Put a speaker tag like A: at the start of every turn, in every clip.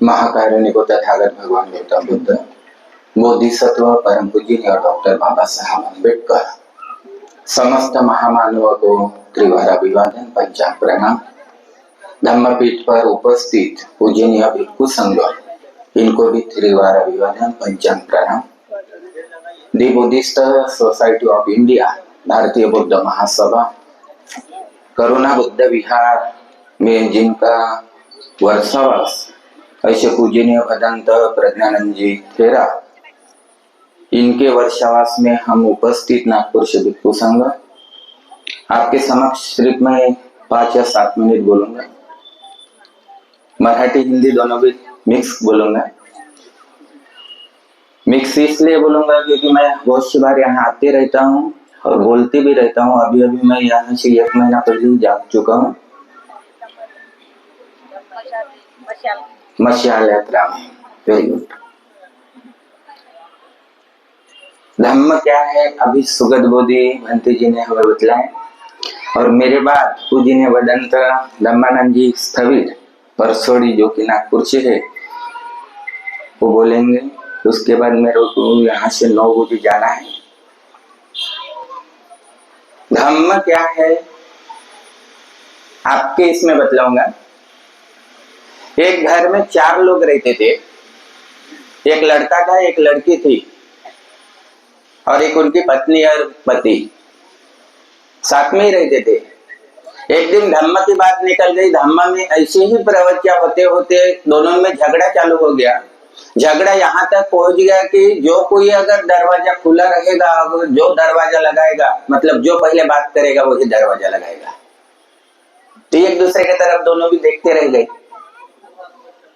A: महाकारुणिक तथागत भगवान गौतम बुद्ध, बोधिसत्व परम पूजनीय डॉक्टर बाबा साहब अम्बेडकर, समस्त महामानवों को त्रिवार अभिवादन, पंचांग प्रणाम। धम्मपीठ पर उपस्थित पूजनीय भिक्षु संघ, इनको भी त्रिवार अभिवादन, पंचांग प्रणाम। दी बुद्धिस्ट सोसाइटी ऑफ इंडिया, भारतीय बुद्ध महासभा, करुणा बुद्ध विहार में जिनका वर्षावास, ऐसे पूजनीय भदंत प्रज्ञानंद जी खेरा, इनके वर्षावास में हम उपस्थित नागपुर से भिक्षु संघ, आपके समक्ष सिर्फ मैं 5 या 7 मिनट बोलूंगा। मराठी हिंदी दोनों भी मिक्स बोलूंगा। मिक्स इसलिए बोलूंगा क्योंकि मैं बहुत सी बार यहाँ आते रहता हूँ और बोलते भी रहता हूँ। अभी अभी मैं यहाँ से 1 महीना पहले जा चुका हूँ मशाल यात्रा में। Very good. धम्म क्या है, अभी सुगत बोधि भंते जी ने हमें बतलाए, और मेरे बाद पूजनीय भदंत धम्मानंद जी स्थविर परसोड़ी, जो कि नागपुर से है, वो बोलेंगे। उसके बाद मेरे को यहाँ से 9 बजे जाना है। धम्म क्या है आपके इसमें बतलाऊंगा। एक घर में 4 लोग रहते थे। एक लड़का था, एक लड़की थी, और एक उनकी पत्नी और पति साथ में ही रहते थे। एक दिन धम्म की बात निकल गई। धम्म में ऐसे ही प्रवचन होते होते दोनों में झगड़ा चालू हो गया। झगड़ा यहाँ तक पहुंच गया कि जो कोई अगर दरवाजा खुला रहेगा, जो दरवाजा लगाएगा, मतलब जो पहले बात करेगा वही दरवाजा लगाएगा। तो एक दूसरे की तरफ दोनों भी देखते रह गए।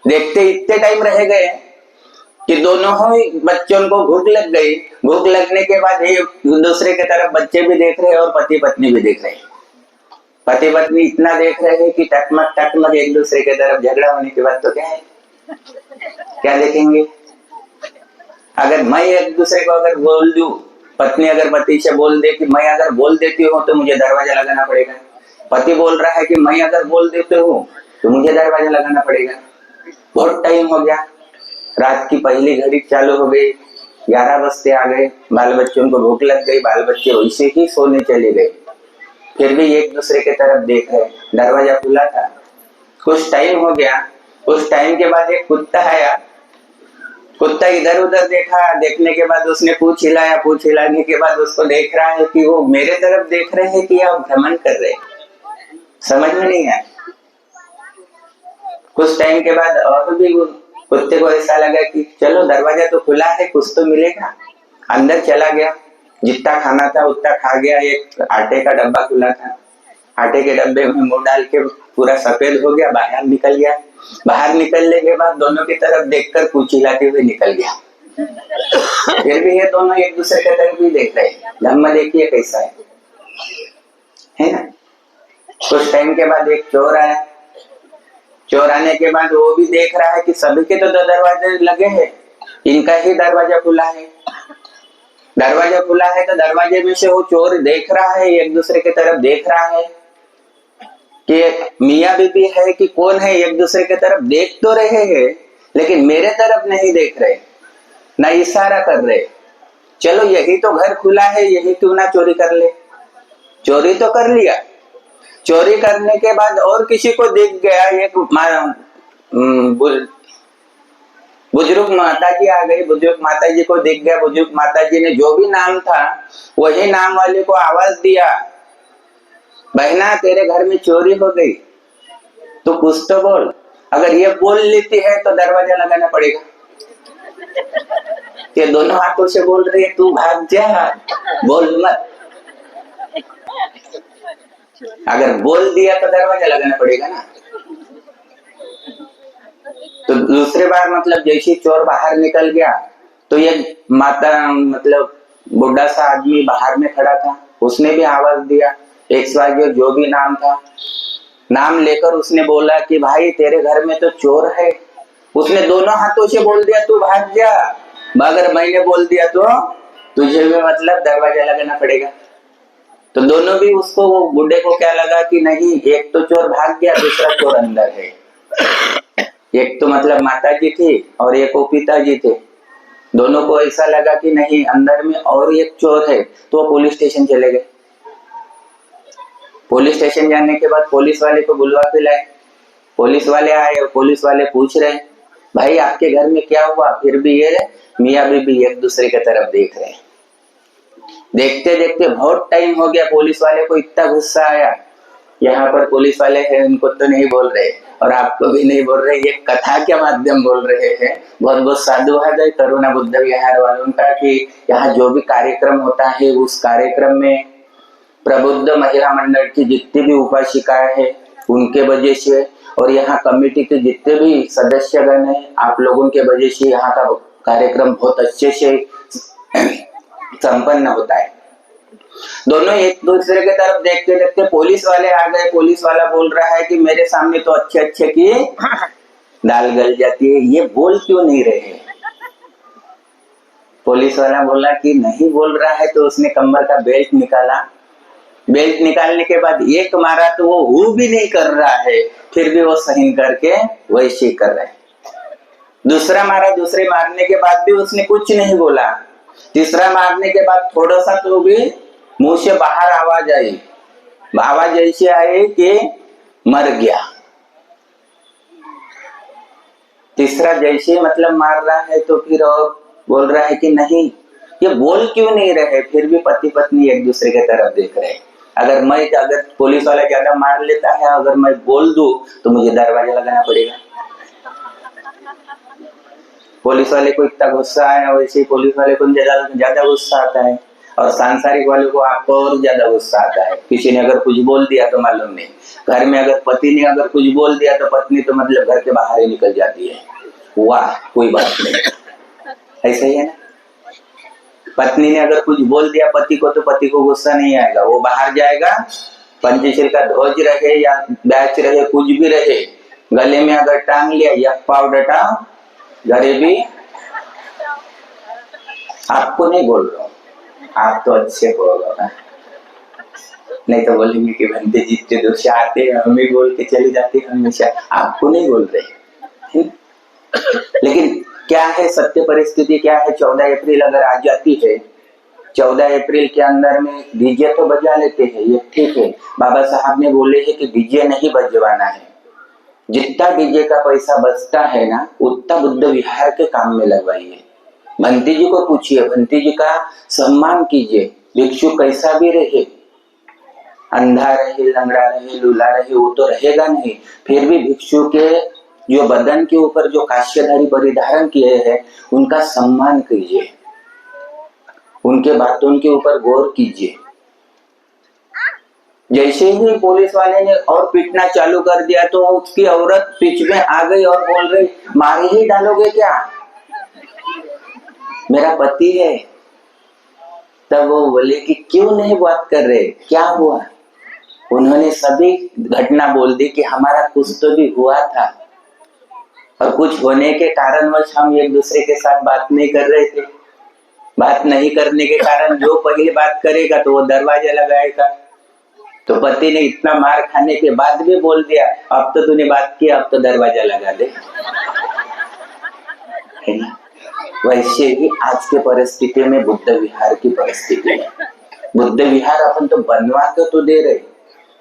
A: देखते इतने टाइम रह गए कि दोनों ही बच्चों को भूख लग गई। भूख लगने के बाद एक दूसरे की तरफ बच्चे भी देख रहे और पति पत्नी भी देख रहे। पति पत्नी इतना देख रहे हैं कि टकमक एक दूसरे की तरफ। झगड़ा होने के बाद तो क्या है, क्या देखेंगे। अगर मैं एक दूसरे को अगर बोल दूं, पत्नी अगर पति से बोल दे कि मैं अगर बोल देती हूँ तो मुझे दरवाजा लगाना पड़ेगा। पति बोल रहा है कि मैं अगर बोल देती हूँ तो मुझे दरवाजा लगाना पड़ेगा। बहुत टाइम हो गया। रात की पहली घड़ी चालू हो गई। 11 बजते आ गए। बाल बच्चों को भूख लग गई। बाल बच्चे वैसे ही सोने चले गए। फिर भी एक दूसरे की तरफ देख रहे। दरवाजा खुला था। कुछ टाइम हो गया। उस टाइम के बाद एक कुत्ता आया। कुत्ता इधर उधर देखा। देखने के बाद उसने पूंछ हिलाया। पूंछ हिलाने के बाद उसको देख रहा है कि वो मेरे तरफ देख रहे हैं कि आप भ्रमण कर रहे। समझ में नहीं आया। कुछ टाइम के बाद और भी कुत्ते को ऐसा लगा कि चलो दरवाजा तो खुला है, कुछ तो मिलेगा। अंदर चला गया। जितना खाना था उतना खा गया। एक आटे का डब्बा खुला था। आटे के डब्बे में मुंह डाल के पूरा सफेद हो गया। बाहर निकल गया। बाहर निकलने के बाद दोनों की तरफ देखकर पूंछ हिलाते हुए निकल गया। फिर भी ये दोनों एक दूसरे की तरफ भी देख रहे। धम्म देखिए कैसा है ना। कुछ टाइम के बाद एक चोर आया। चोर आने के बाद वो भी देख रहा है कि सभी के तो 2 दरवाजे लगे हैं, इनका ही दरवाजा खुला है। दरवाजा खुला है तो दरवाजे में से वो चोर देख रहा है, एक दूसरे की तरफ देख रहा है कि मियाँ बीबी है कि कौन है। एक दूसरे की तरफ देख तो रहे हैं लेकिन मेरे तरफ नहीं देख रहे, ना इशारा कर रहे। चलो यही तो घर खुला है, यही क्यों ना चोरी कर ले। चोरी तो कर लिया। चोरी करने के बाद और किसी को दिख गया। एक बुजुर्ग माता जी आ गई। बुजुर्ग माता जी को दिख गया। बुजुर्ग माता जी ने जो भी नाम था वही नाम वाले को आवाज दिया, बहना तेरे घर में चोरी हो गई, तो कुछ तो बोल। अगर ये बोल लेती है तो दरवाजा लगाना पड़ेगा। ये दोनों हाथों से बोल रही है तू भाग जा, बोल मत। अगर बोल दिया तो दरवाजा लगाना पड़ेगा ना। तो दूसरे बार मतलब जैसे चोर बाहर निकल गया तो ये माता मतलब बुढ़ा सा आदमी बाहर में खड़ा था। उसने भी आवाज दिया। एक स्वागत जो भी नाम था, नाम लेकर उसने बोला कि भाई तेरे घर में तो चोर है। उसने दोनों हाथों से बोल दिया तू भाग जा। अगर मैंने बोल दिया तो तुझे भी मतलब दरवाजा लगाना पड़ेगा। तो दोनों भी उसको, वो बूढ़े को क्या लगा कि नहीं, एक तो चोर भाग गया, दूसरा चोर अंदर है। एक तो मतलब माता जी थी और एक वो पिताजी थे। दोनों को ऐसा लगा कि नहीं, अंदर में और एक चोर है, तो वो पुलिस स्टेशन चले गए। पुलिस स्टेशन जाने के बाद पुलिस वाले को बुलवा के लाए। पुलिस वाले आए और पुलिस वाले पूछ रहे, भाई आपके घर में क्या हुआ? फिर भी ये मियाँ बीबी एक दूसरे की तरफ देख रहे हैं। देखते देखते बहुत टाइम हो गया, पुलिस वाले को इतना गुस्सा आया, यहाँ पर पुलिस वाले हैं, उनको तो नहीं बोल रहे और आपको भी नहीं बोल रहे, ये कथा के माध्यम बोल रहे हैं। बहुत बहुत साधुवाद है करुणा बुद्ध विहार वालों का कि यहाँ जो भी कार्यक्रम होता है उस कार्यक्रम में प्रबुद्ध महिला मंडल की जितनी भी उपासिकाएं हैं उनके वजह से और यहाँ कमेटी के जितने भी सदस्यगण हैं आप लोगों के वजह से यहाँ का कार्यक्रम बहुत अच्छे से संपन्न होता है। दोनों एक दूसरे के तरफ देखते देखते पुलिस वाले आ गए। पुलिस वाला बोल रहा है कि मेरे सामने तो अच्छे अच्छे की दाल गल जाती है, ये बोल क्यों नहीं रहे? पुलिस वाला बोला कि नहीं बोल रहा है, तो उसने कमर का बेल्ट निकाला। बेल्ट निकालने के बाद एक मारा तो वो हु भी नहीं कर रहा है, फिर भी वो सहन करके वैसे ही कर रहा है। दूसरा मारा, दूसरे मारने के बाद भी उसने कुछ नहीं बोला। तीसरा मारने के बाद थोड़ा सा तो भी मुंह से बाहर आवाज आई, आवाज ऐसी आई कि मर गया। तीसरा जैसे मतलब मार रहा है तो फिर और बोल रहा है कि नहीं, ये बोल क्यों नहीं रहे? फिर भी पति पत्नी एक दूसरे के तरफ देख रहे। अगर पुलिस वाला ज्यादा मार लेता है, अगर मैं बोल दूं तो मुझे दरवाजा लगाना पड़ेगा। पुलिस वाले को इतना गुस्सा आया, वैसे पुलिस वाले को ज्यादा गुस्सा आता है और सांसारिक वाले को आपको और ज्यादा गुस्सा आता है। किसी ने अगर कुछ बोल दिया तो मालूम नहीं, घर में अगर पति ने अगर कुछ बोल दिया तो पत्नी तो मतलब घर के बाहर ही निकल जाती है। वाह, कोई बात नहीं, ऐसा ही है ना। पत्नी ने अगर कुछ बोल दिया पति को तो पति को गुस्सा नहीं आएगा, वो बाहर जाएगा, पंचशील का ध्वज रहे या बैच रहे, कुछ भी रहे, गले में अगर टांग लिया या पाव डटा, घरे भी आपको नहीं बोल रहा हूँ, आप तो अच्छे बोल रहे हो, नहीं तो बोलेंगे कि बंदे जितने दूर से आते हैं हमें बोल के चले जाते हैं, हमेशा आपको नहीं बोल रहे। लेकिन क्या है सत्य परिस्थिति, क्या है? 14 अप्रैल अगर आ जाती है, 14 अप्रैल के अंदर में डीजे तो बजा लेते हैं, ये ठीक है। बाबा साहब ने बोले हैं कि डीजे नहीं बजवाना है, जितना डीजे का पैसा बचता है ना उतना बुद्ध विहार के काम में लगवाइए। भंती जी को पूछिए, भंती जी का सम्मान कीजिए। भिक्षु कैसा भी रहे, अंधा रहे, लंगड़ा रहे, लूला रहे, वो तो रहेगा नहीं, फिर भी भिक्षु के जो बदन के ऊपर जो काश्यधारी परिधारण किए हैं उनका सम्मान कीजिए, उनके बातों के ऊपर गौर कीजिए। जैसे ही पुलिस वाले ने और पीटना चालू कर दिया तो उसकी औरत पीछ में आ गई और बोल रही, मार ही डालोगे क्या? मेरा पति है। तब वो बोले कि क्यों नहीं बात कर रहे, क्या हुआ? उन्होंने सभी घटना बोल दी कि हमारा कुछ तो भी हुआ था और कुछ होने के कारणवश हम एक दूसरे के साथ बात नहीं कर रहे थे। बात नहीं करने के कारण जो पहले बात करेगा तो वो दरवाजा लगाएगा। तो पति ने इतना मार खाने के बाद भी बोल दिया, अब तो तूने बात की, अब तो दरवाजा लगा दे, है ना? वैसे ही आज के परिस्थिति में बुद्ध विहार की परिस्थिति है। बुद्ध विहार अपन तो बनवा के तो दे रहे,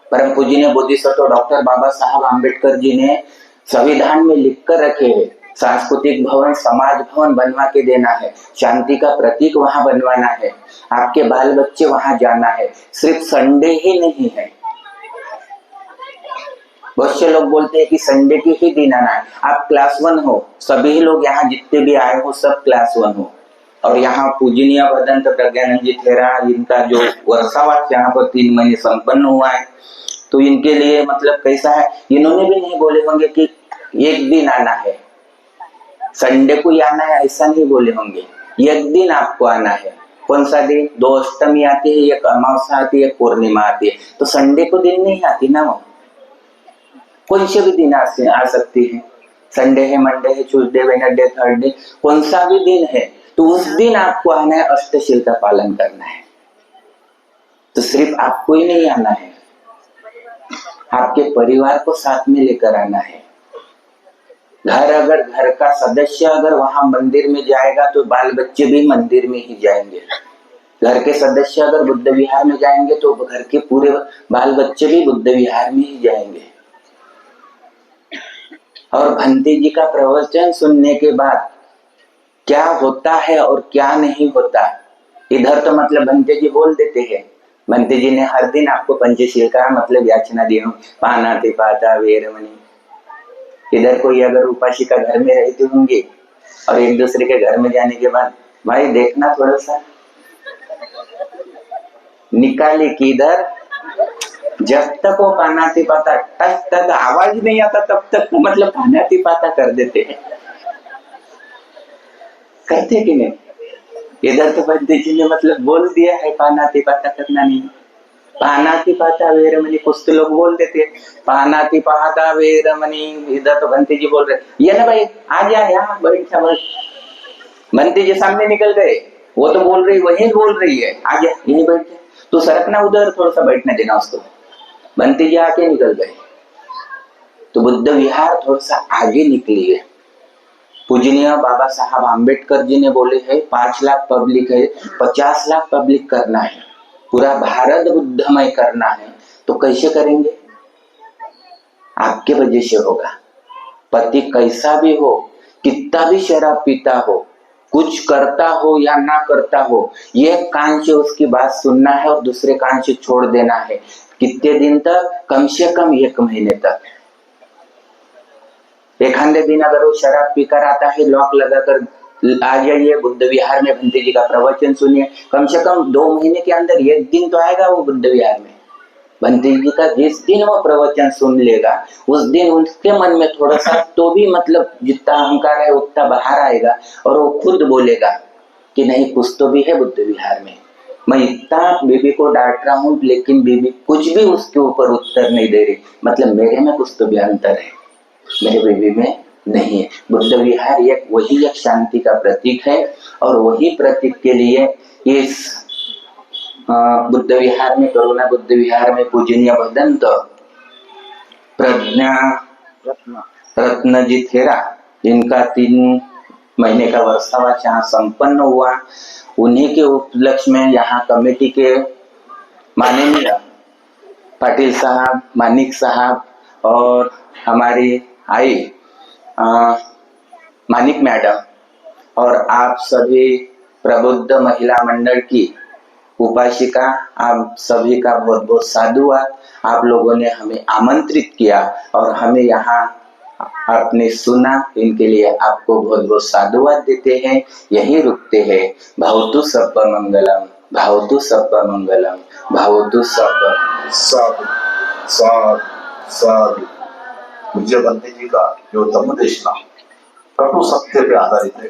A: परम पूज्य बोधिसत्व डॉक्टर बाबा साहब आम्बेडकर जी ने संविधान में लिख कर रखे हैं, सांस्कृतिक भवन, समाज भवन बनवा के देना है, शांति का प्रतीक वहां बनवाना है, आपके बाल बच्चे वहां जाना है। सिर्फ संडे ही नहीं है, बहुत से लोग बोलते हैं कि संडे के ही दिन आना है। आप क्लास 1 हो, सभी लोग यहाँ जितने भी आए हो सब क्लास 1 हो। और यहाँ पूजनीय भदंत प्रज्ञानंद जी थेरा, इनका जो वर्षावास यहाँ पर 3 महीने संपन्न हुआ है, तो इनके लिए मतलब कैसा है, इन्होंने भी नहीं बोले होंगे कि एक दिन आना है, संडे को ही आना है, ऐसा नहीं बोले होंगे। एक दिन आपको आना है। कौन सा दिन? 2 अष्टमी आती है, एक अमावस्या आती है, पूर्णिमा आती है, तो संडे को दिन नहीं आती ना, वो कौन से भी दिन आ सकती है। संडे है, मंडे है, ट्यूसडे, वेडनेसडे, थर्सडे, कौन सा भी दिन है, तो उस दिन आपको आना है, अष्टशील का पालन करना है। तो सिर्फ आपको ही नहीं आना है, आपके परिवार को साथ में लेकर आना है। घर अगर घर का सदस्य अगर वहां मंदिर में जाएगा तो बाल बच्चे भी मंदिर में ही जाएंगे। घर के सदस्य अगर बुद्ध विहार में जाएंगे तो घर के पूरे बाल बच्चे भी बुद्ध विहार में ही जाएंगे। और भंते जी का प्रवचन सुनने के बाद क्या होता है और क्या नहीं होता, इधर तो मतलब भंते जी बोल देते हैं। भंते जी ने हर दिन आपको पंचशील का मतलब याचना दी हूँ, पानातिपाता वेरमणि। इधर कोई अगर उपासिका घर में रहती होंगी और एक दूसरे के घर में जाने के बाद, भाई देखना थोड़ा सा निकाली किधर, जब तक वो पानातिपाता तब तक आवाज नहीं आता तब तक वो मतलब पानातिपाता कर देते हैं। करते कि नहीं? इधर तो भंते जी ने मतलब बोल दिया है पानातिपाता करना नहीं। पानातिपाता वेरमणि कुछ तो लोग बोल देते हैं पानातिपाता वेरमणि, इधर तो भंते जी बोल रहे ये ना भाई आ जा यहाँ बैठ जा। भंते जी सामने निकल गए, वो तो बोल रही वही बोल रही है आ जा यहीं बैठ जा, तो सरकना उधर थोड़ा सा बैठने देना उसको। भंते जी आके निकल गए तो बुद्ध विहार थोड़ा सा आगे निकली है। पूजनीय बाबा साहब आम्बेडकर जी ने बोले है 5 लाख पब्लिक है, 50 लाख पब्लिक करना है, पूरा भारत बुद्धमय करना है, तो कैसे करेंगे? आपके वजह से होगा। पति कैसा भी हो, कितना भी शराब पीता हो, कुछ करता हो या ना करता हो, एक कान से उसकी बात सुनना है और दूसरे कान से छोड़ देना है। कितने दिन तक? कम से कम 1 महीने तक। एक आधे दिन अगर वो शराब पीकर आता है, लॉक लगाकर आ जाइए बुद्ध विहार में, भंते जी का प्रवचन सुनिए, कम से कम 2 महीने के अंदर 1 दिन तो आएगा वो बुद्ध विहार में। भंते जी का जिस दिन वो प्रवचन सुन लेगा उस दिन उसके मन में थोड़ा सा तो भी मतलब जितना अहंकार है उतना बाहर आएगा और वो खुद बोलेगा कि नहीं कुछ तो भी है बुद्ध विहार में। मैं इतना बीबी को डांट रहा हूँ लेकिन बीबी कुछ भी उसके ऊपर उत्तर नहीं दे रही, मतलब मेरे में कुछ तो भी अंतर है, मेरे बीबी में नहीं है। बुद्ध विहार एक वही एक शांति का प्रतीक है और वही प्रतीक के लिए इस बुद्ध विहार में, करुणा बुद्ध विहार में पूजनीय भदंत प्रज्ञा रत्न जी थेरा, जिनका 3 महीने का वर्षावास यहाँ संपन्न हुआ, उन्हीं के उपलक्ष्य में यहाँ कमेटी के माननीय पाटिल साहब, मानिक साहब और हमारी आई मानिक मैडम और आप सभी प्रबुद्ध महिला मंडल की उपासिका, आप सभी का बहुत बहुत साधुवाद। आप लोगों ने हमें आमंत्रित किया और हमें यहाँ आपने सुना, इनके लिए आपको बहुत बहुत साधुवाद देते हैं। यही रुकते हैं। भवतु सब्ब मंगलम, भवतु सब्ब मंगलम, भवतु सब्ब।
B: साधु साधु साधु। पूज्य भंते जी का जो धम्म देशना कटु सत्य पे आधारित है।